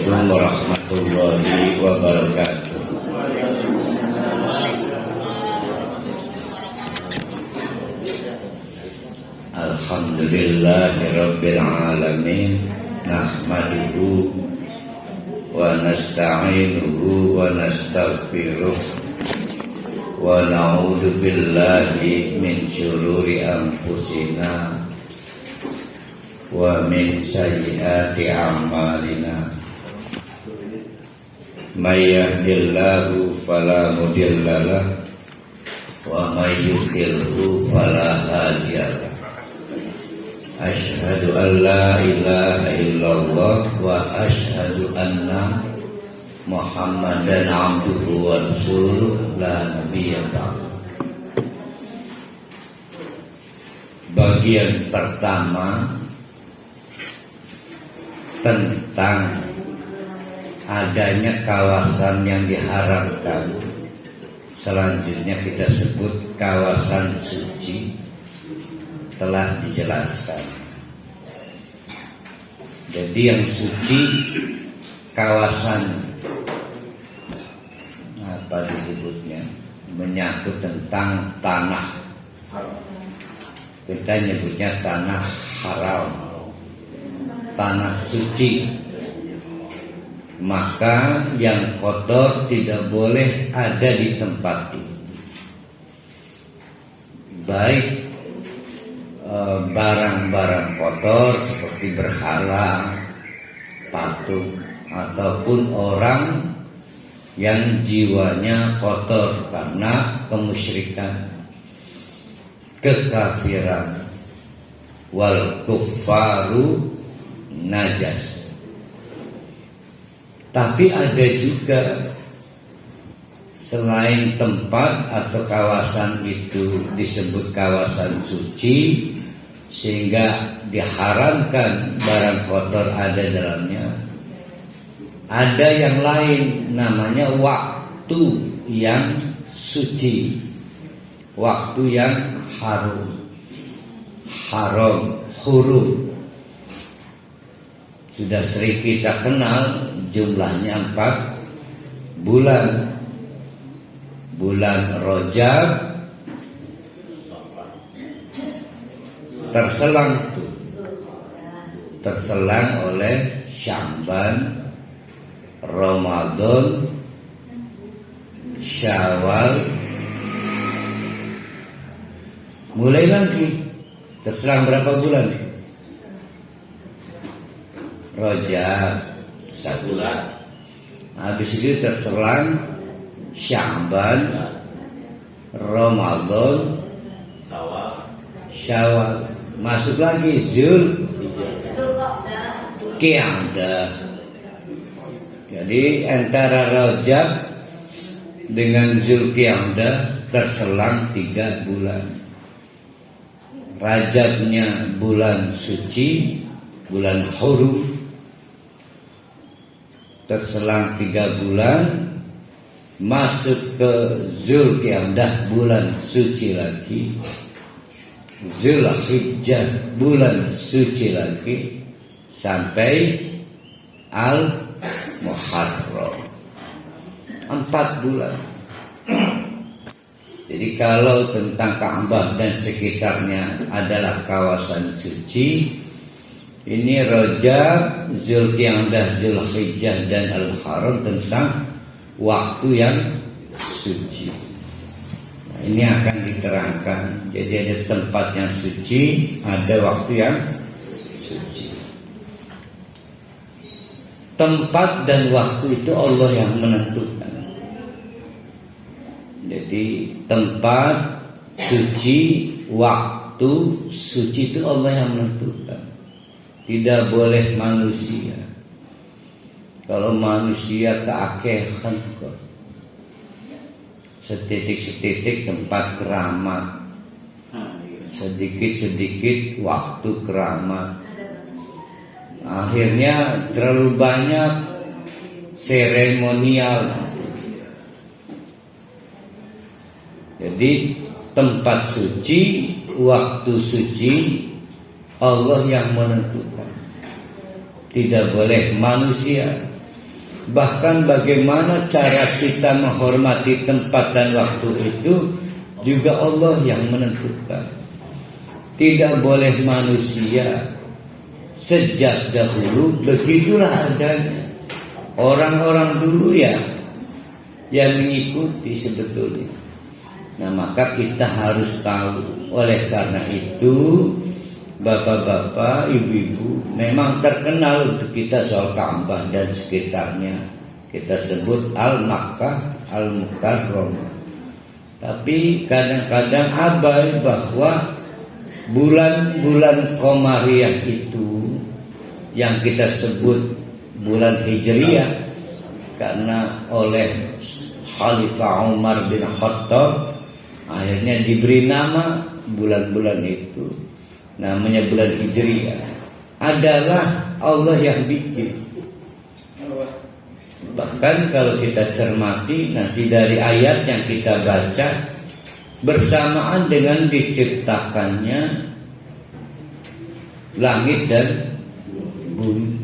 Assalamualaikum warahmatullahi wabarakatuh. Alhamdulillahirabbil alamin. Nahmaduhu wa nasta'inuhu wa nastaghfiruh wa na'udzu billahi min syururi anfusina wa min sayyiati a'malina. May yahdihillahu fala mudhillalah wa may yudhlilhu fala hadiyalah. Asyhadu an la ilaha illallah wa asyhadu anna Muhammadan abduhu wa rasuluh la nabiyya ba'd. Bagian pertama tentang adanya kawasan yang diharamkan. Selanjutnya kita sebut kawasan suci, telah dijelaskan. Jadi yang suci kawasan apa disebutnya, menyangkut tentang tanah. Kita nyebutnya tanah haram, tanah suci. Maka yang kotor tidak boleh ada di tempat itu. Baik barang-barang kotor seperti berhala, patung, ataupun orang yang jiwanya kotor karena kemusyrikan, kekafiran. Wal kuffaru najas. Tapi ada juga selain tempat atau kawasan itu disebut kawasan suci, sehingga diharamkan barang kotor ada dalamnya. Ada yang lain namanya waktu yang suci, waktu yang haram, hurum. Sudah sering kita kenal, jumlahnya 4 bulan. Bulan Rajab terselang oleh Sya'ban, Ramadan, Syawal. Mulai lagi terselang berapa bulan? Rajab 1 bulan. Habis itu terselang Sya'ban, Ramadan, Syawal. Masuk lagi Zulqa'dah. Jadi antara Rajab dengan Zulqa'dah terselang 3 bulan. Rajabnya bulan suci, bulan hurum, terselang 3 bulan. Masuk ke Zulqa'dah, bulan suci lagi. Zulhijjah, bulan suci lagi, sampai Al-Muharram, 4 bulan. Jadi kalau tentang Ka'bah dan sekitarnya adalah kawasan suci, ini Rajab, Zulqa'dah, Zulhijjah dan Al-Haram tentang waktu yang suci. Nah, ini akan diterangkan. Jadi ada tempat yang suci, ada waktu yang suci. Tempat dan waktu itu Allah yang menentukan. Jadi tempat suci, waktu suci itu Allah yang menentukan. Tidak boleh manusia. Kalau manusia keakehan kok, setitik-setitik tempat keramat, sedikit-sedikit waktu keramat. Akhirnya terlalu banyak seremonial. Jadi tempat suci, waktu suci, Allah yang menentukan. Tidak boleh manusia. Bahkan bagaimana cara kita menghormati tempat dan waktu itu juga Allah yang menentukan. Tidak boleh manusia sejak dahulu begitulah adanya. Orang-orang dulu yang mengikuti sebetulnya. Nah, maka kita harus tahu. Oleh karena itu, bapak-bapak, ibu-ibu, memang terkenal untuk kita soal Ka'bah dan sekitarnya. Kita sebut Al-Makkah, Al-Mukarramah. Tapi kadang-kadang abai bahwa bulan-bulan Qamariyah itu yang kita sebut bulan Hijriyah, karena oleh Khalifah Umar bin Khattab akhirnya diberi nama bulan-bulan itu, namanya bulan Hijriyah, adalah Allah yang bikin. Bahkan kalau kita cermati nanti dari ayat yang kita baca, bersamaan dengan diciptakannya langit dan bumi.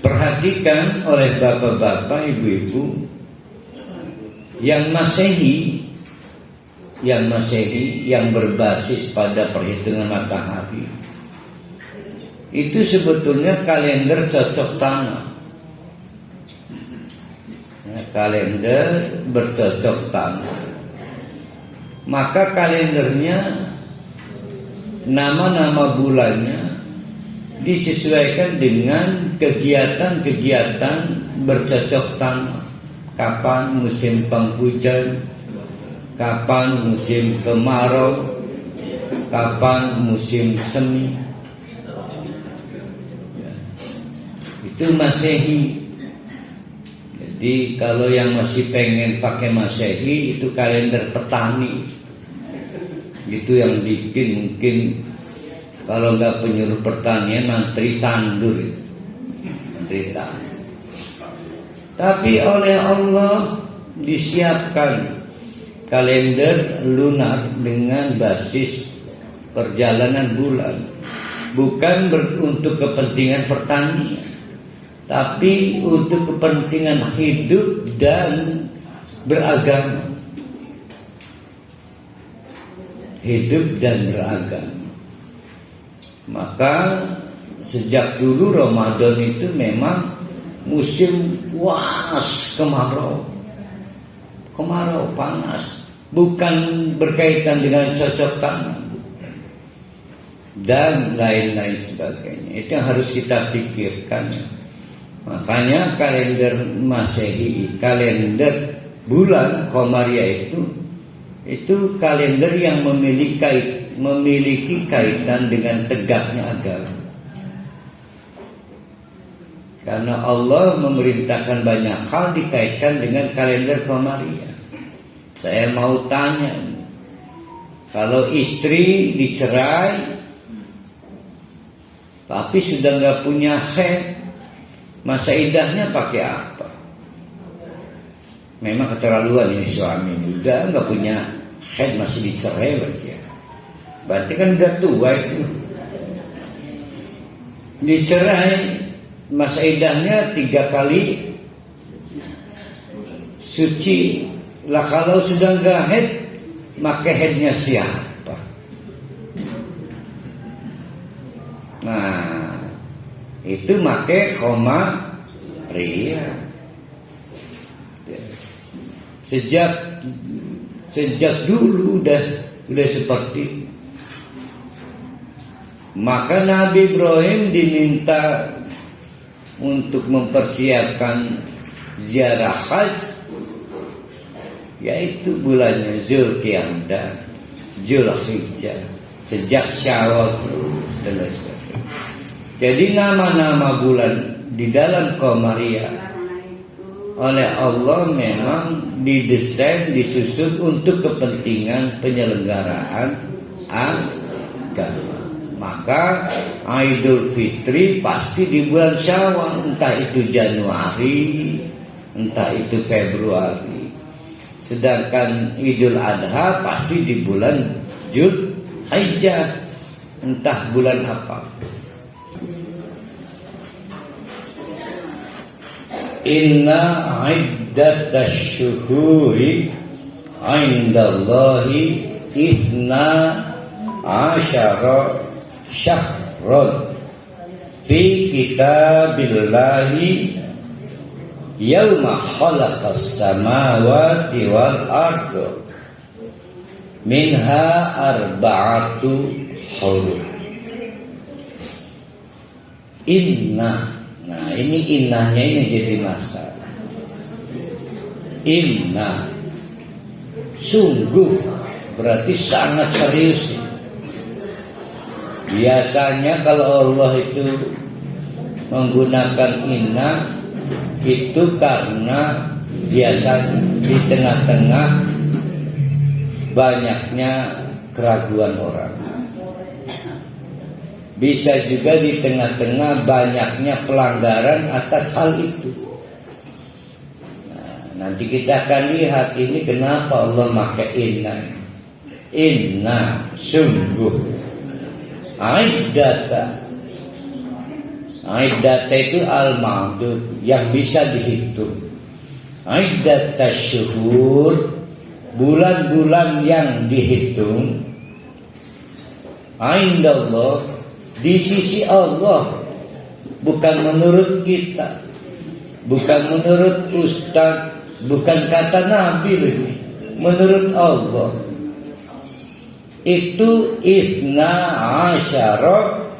Perhatikan oleh bapak-bapak, ibu-ibu, yang Masehi yang berbasis pada perhitungan matahari, itu sebetulnya kalender cocok tanam. Kalender bercocok tanam. Maka kalendernya, nama-nama bulannya disesuaikan dengan kegiatan-kegiatan bercocok tanam. Kapan musim penghujan, kapan musim kemarau, kapan musim semi. Itu Masehi. Jadi kalau yang masih pengen pakai Masehi, itu kalender petani. Itu yang bikin mungkin. Kalau nggak penyuluh pertanian, menteri tandur. Menteri tandur. Tapi oleh Allah disiapkan kalender lunar dengan basis perjalanan bulan. Bukan untuk kepentingan pertanian, tapi untuk kepentingan hidup dan beragama. Hidup dan beragama. Maka sejak dulu Ramadan itu memang musim kemarau. Kemarau panas, bukan berkaitan dengan cocok tanam dan lain-lain sebagainya. Itu yang harus kita pikirkan. Makanya kalender Masehi, kalender bulan Qamariyah itu kalender yang memiliki kaitan dengan tegaknya agama. Karena Allah memerintahkan banyak hal dikaitkan dengan kalender Qamariyah. Saya mau tanya, kalau istri dicerai tapi sudah nggak punya haid, masa idahnya pakai apa? Memang keterlaluan ini suami, udah nggak punya haid masih dicerai lagi ya. Berarti kan udah tua itu. Dicerai, masa idahnya 3 kali suci. Lah kalau sudah nggak haid, maka haidnya siapa? Nah, itu make Qamariyah. Sejak dulu udah seperti itu. Maka Nabi Ibrahim diminta untuk mempersiapkan ziarah haji, yaitu bulannya Zulqa'dah, Zulhijjah, sejak Syawal dan sebagainya. Jadi nama-nama bulan di dalam Qamariyah oleh Allah memang didesain, disusun untuk kepentingan penyelenggaraan agama. Maka Idul Fitri pasti di bulan Syawal, entah itu Januari, entah itu Februari. Sedangkan Idul Adha pasti di bulan Zulhijjah, entah bulan apa. Inna iddatash syuhuri indallahi isna asyara syahron fi kitabillahi yauma khalaqas samawati wal arda minha arba'atu hurum. Inna. Nah, ini innahnya ini jadi masalah. Inna. Sungguh berarti sangat serius. Biasanya kalau Allah itu menggunakan inna itu karena biasanya di tengah-tengah banyaknya keraguan orang. Bisa juga di tengah-tengah banyaknya pelanggaran atas hal itu. Nah, nanti kita akan lihat ini kenapa Allah pakai inna. Inna sungguh Aiddata itu al-ma'dud yang bisa dihitung. Aiddata syuhur bulan-bulan yang dihitung. Indallah di sisi Allah, bukan menurut kita, bukan menurut ustaz, bukan kata Nabi ini, menurut Allah. Itu isna asyara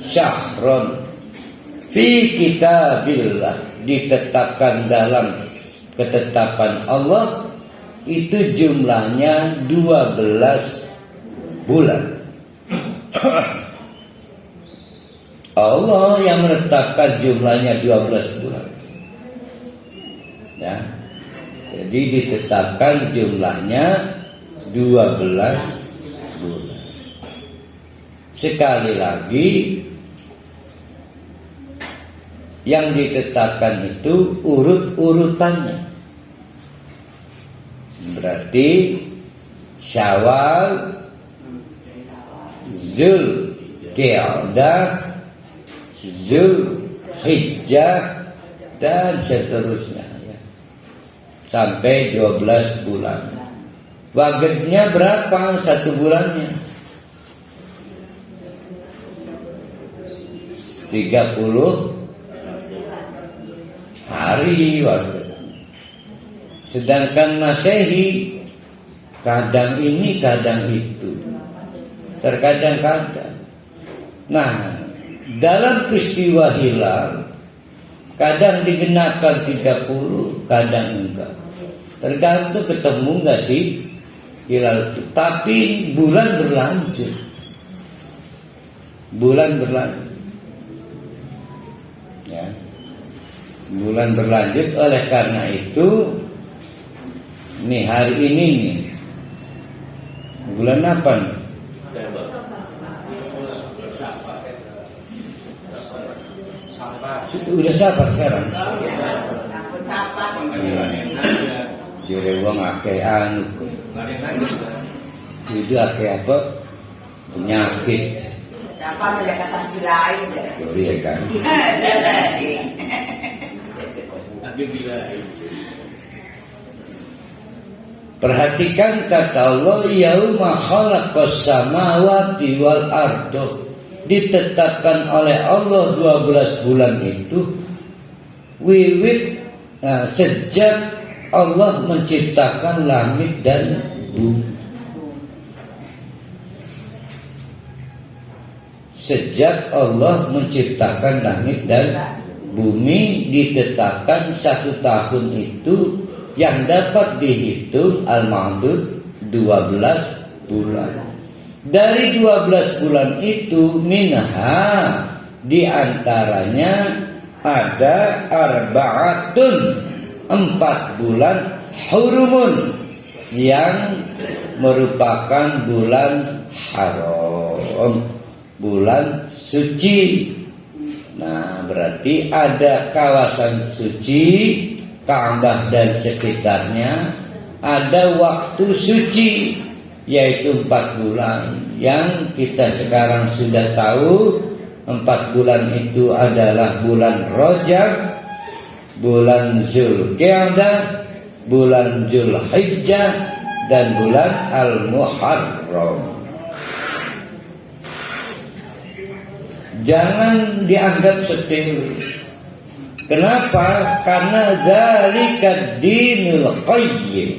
syahron fi kitabillah, ditetapkan dalam ketetapan Allah, itu jumlahnya 12 bulan. Allah yang menetapkan jumlahnya 12 bulan. Ya. Jadi ditetapkan jumlahnya 12 bulan. Sekali lagi, yang ditetapkan itu urut-urutannya. Berarti Syawal, Zulqa'dah, Zulhijjah, dan seterusnya ya. Sampai 12 bulan. Wagednya berapa satu bulannya? 30 hari waged. Sedangkan Masehi kadang ini kadang itu, terkadang-kadang. Nah, dalam peristiwa hilal kadang digenapkan 30, kadang enggak. Tergantung ketemu enggak sih hilal itu. Tapi bulan berlanjut. Bulan berlanjut. Ya. Bulan berlanjut, oleh karena itu nih hari ini nih bulan apa nih? Udah sabar sekarang. Jadi uang akeh anu. Itu akeh apa? Penyakit. Siapa yang kata lain? Iya kan. Perhatikan kata Allah, yauma khalaqas samawati wal arda, ditetapkan oleh Allah 12 bulan itu wiwit sejak Allah menciptakan langit dan bumi. Sejak Allah menciptakan langit dan bumi, ditetapkan 1 tahun itu yang dapat dihitung al-ma'dud 12 bulan. Dari 12 bulan itu minha diantaranya ada arba'atun 4 bulan hurumun yang merupakan bulan haram, bulan suci. Nah, berarti ada kawasan suci Ka'bah dan sekitarnya, ada waktu suci yaitu 4 bulan yang kita sekarang sudah tahu. 4 bulan itu adalah bulan Rajab, bulan Zulqa'dah, bulan Zulhijjah, dan bulan Al-Muharram. Jangan dianggap sepele. Kenapa? Karena dzalika dinul qayyim.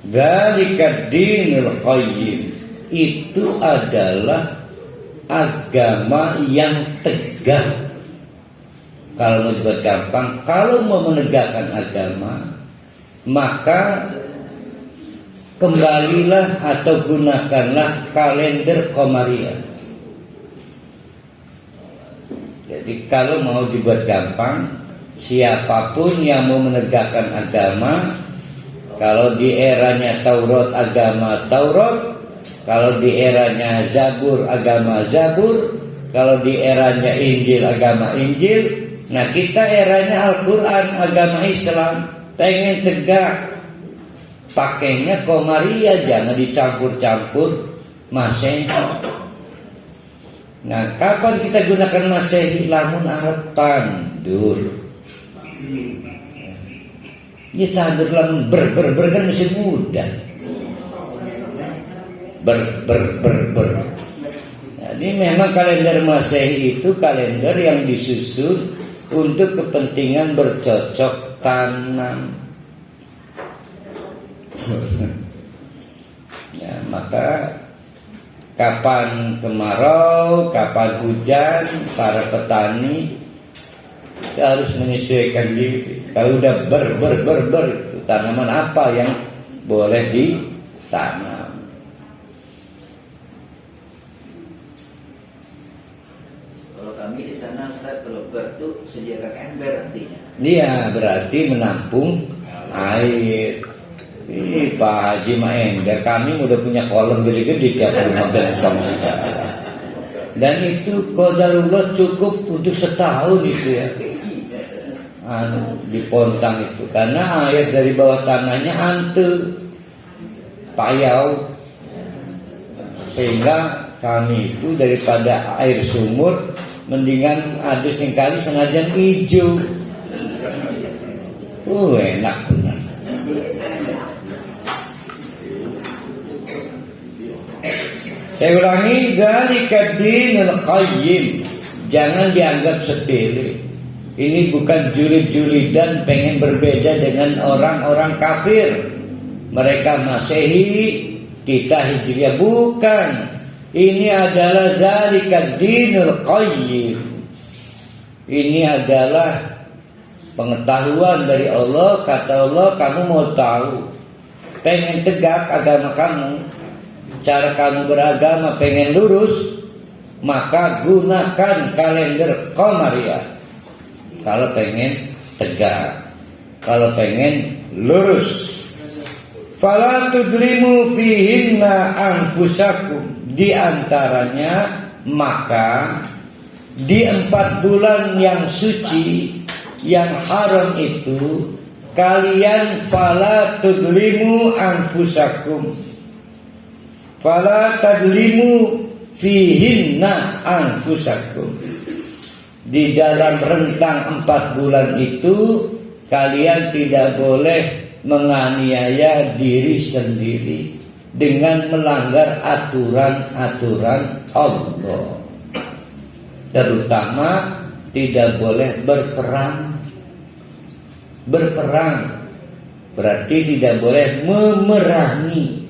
Dzalika dinul qayyim itu adalah agama yang tegak. Kalau mau dibuat gampang, kalau mau menegakkan agama, maka kembalilah atau gunakanlah kalender Komariah. Jadi kalau mau dibuat gampang, siapapun yang mau menegakkan agama, kalau di eranya Taurat agama Taurat, kalau di eranya Zabur agama Zabur, kalau di eranya Injil agama Injil. Nah, kita eranya Al-Quran agama Islam, pengen tegak, pakainya Komariah, jangan dicampur-campur Masehi. Nah, kapan kita gunakan Masehi? Lamun Arab tandur. Ya tandur lamun ber kan masih muda. Ber. Jadi memang kalender Masehi itu kalender yang disusun untuk kepentingan bercocok tanam. Ya, maka kapan kemarau, kapan hujan, para petani harus menyesuaikan diri. Kalau udah ber itu tanaman apa yang boleh ditanam. Kalau kami di sana Ustaz, kalau ber itu sediakan ember artinya. Iya, berarti menampung air. Ini Pak Haji Maender, kami udah punya kolam gede-gede tiap rumah dan segala. Dan itu qadarullah cukup untuk setahun itu ya. Di Pontang itu, karena air dari bawah tanahnya ante payau, sehingga kami itu daripada air sumur mendingan adus yang kali sengaja hijau. Enak benar. Saya ulangi, dzalika dinul qayyim. Jangan dianggap sepele. Ini bukan julid-julidan pengen berbeda dengan orang-orang kafir. Mereka Masehi, kita Hijriah, bukan. Ini adalah dzalika dinul qayyim. Ini adalah pengetahuan dari Allah. Kata Allah, kamu mau tahu, pengen tegak agama kamu, cara kamu beragama pengen lurus, maka gunakan kalender Komariah. Kalau pengen tegak, kalau pengen lurus. Fala tudlimu fihinna anfusakum. Di antaranya, maka di 4 bulan yang suci, yang haram itu, kalian fala tudlimu anfusakum. Fala tadlimu fihinna anfusakum. Di dalam rentang 4 bulan itu, kalian tidak boleh menganiaya diri sendiri dengan melanggar aturan-aturan Allah. Terutama tidak boleh berperang. Berperang berarti tidak boleh memerangi.